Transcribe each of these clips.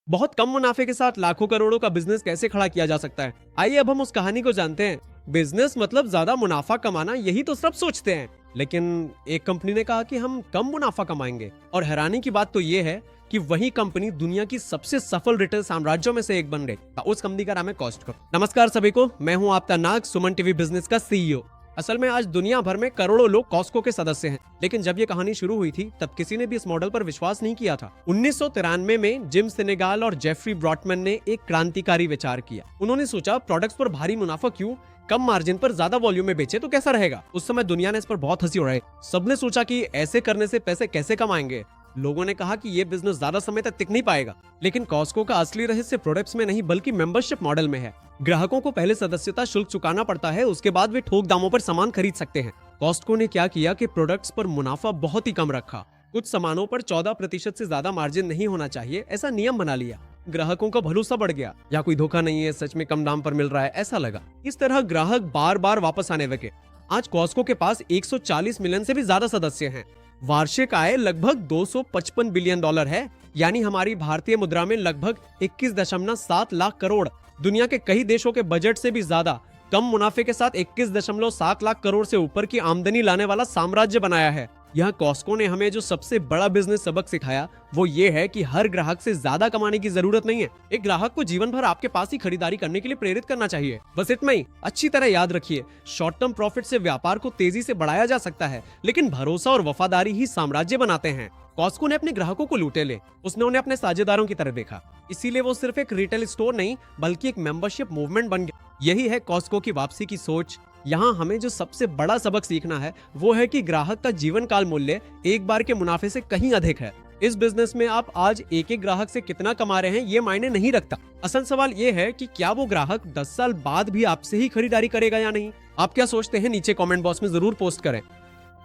बहुत कम मुनाफे के साथ लाखों करोड़ों का बिजनेस कैसे खड़ा किया जा सकता है? आइए अब हम उस कहानी को जानते हैं। बिजनेस मतलब ज्यादा मुनाफा कमाना, यही तो सब सोचते हैं। लेकिन एक कंपनी ने कहा कि हम कम मुनाफा कमाएंगे, और हैरानी की बात तो ये है कि वही कंपनी दुनिया की सबसे सफल रिटेल साम्राज्यों में से एक बन गई। उस कंपनी का नाम है कॉस्टको। नमस्कार सभी को, मैं हूं आपका नाग, सुमन टीवी बिजनेस का सीईओ। असल में आज दुनिया भर में करोड़ों लोग कॉस्टको के सदस्य हैं, लेकिन जब ये कहानी शुरू हुई थी तब किसी ने भी इस मॉडल पर विश्वास नहीं किया था। 1993 में जिम सेनेगाल और जेफरी ब्रॉटमैन ने एक क्रांतिकारी विचार किया। उन्होंने सोचा, प्रोडक्ट्स पर भारी मुनाफा क्यों, कम मार्जिन पर ज्यादा वॉल्यूम में बेचे तो कैसा रहेगा। उस समय दुनिया ने इस पर बहुत हंसी उड़ाई। सबने सोचा कि ऐसे करने से पैसे कैसे कमाएंगे। लोगों ने कहा कि ये बिजनेस ज्यादा समय तक टिक नहीं पाएगा। लेकिन कॉस्टको का असली रहस्य प्रोडक्ट्स में नहीं बल्कि मेंबरशिप मॉडल में है। ग्राहकों को पहले सदस्यता शुल्क चुकाना पड़ता है, उसके बाद वे थोक दामों पर सामान खरीद सकते हैं। कॉस्टको ने क्या किया कि प्रोडक्ट्स पर मुनाफा बहुत ही कम रखा। कुछ सामानों पर 14% से ज्यादा मार्जिन नहीं होना चाहिए, ऐसा नियम बना लिया। ग्राहकों का भरोसा बढ़ गया, या कोई धोखा नहीं है, सच में कम दाम पर मिल रहा है ऐसा लगा। इस तरह ग्राहक बार बार वापस आने लगे। आज कॉस्टको के पास 140 मिलियन से भी ज्यादा सदस्य हैं। वार्षिक आय लगभग 255 बिलियन डॉलर है, यानी हमारी भारतीय मुद्रा में लगभग 21.7 लाख करोड़। दुनिया के कई देशों के बजट से भी ज्यादा। कम मुनाफे के साथ 21.7 लाख करोड़ से ऊपर की आमदनी लाने वाला साम्राज्य बनाया है। यह कॉस्टको ने हमें जो सबसे बड़ा बिजनेस सबक सिखाया वो ये है कि हर ग्राहक से ज्यादा कमाने की जरूरत नहीं है। एक ग्राहक को जीवन भर आपके पास ही खरीदारी करने के लिए प्रेरित करना चाहिए, बस इतना ही। अच्छी तरह याद रखिए, शॉर्ट टर्म प्रॉफिट से व्यापार को तेजी से बढ़ाया जा सकता है, लेकिन भरोसा और वफादारी ही साम्राज्य बनाते हैं। कॉस्टको ने अपने ग्राहकों को लूटे ले, उसने उन्हें अपने साझेदारों की तरह देखा। इसीलिए वो सिर्फ एक रिटेल स्टोर नहीं बल्कि एक मेंबरशिप मूवमेंट बन गया। यही है कॉस्टको की वापसी की सोच। यहाँ हमें जो सबसे बड़ा सबक सीखना है वो है कि ग्राहक का जीवन काल मूल्य एक बार के मुनाफे से कहीं अधिक है। इस बिजनेस में आप आज एक एक ग्राहक से कितना कमा रहे हैं ये मायने नहीं रखता। असल सवाल ये है कि क्या वो ग्राहक 10 साल बाद भी आपसे ही खरीदारी करेगा या नहीं। आप क्या सोचते हैं, नीचे कमेंट बॉक्स में जरूर पोस्ट करें।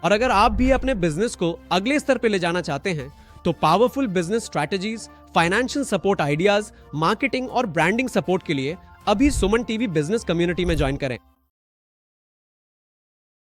और अगर आप भी अपने बिजनेस को अगले स्तर पे ले जाना चाहते हैं तो powerful business strategies, financial support ideas, marketing और ब्रांडिंग सपोर्ट के लिए अभी सुमन टीवी बिजनेस कम्युनिटी में ज्वाइन करें।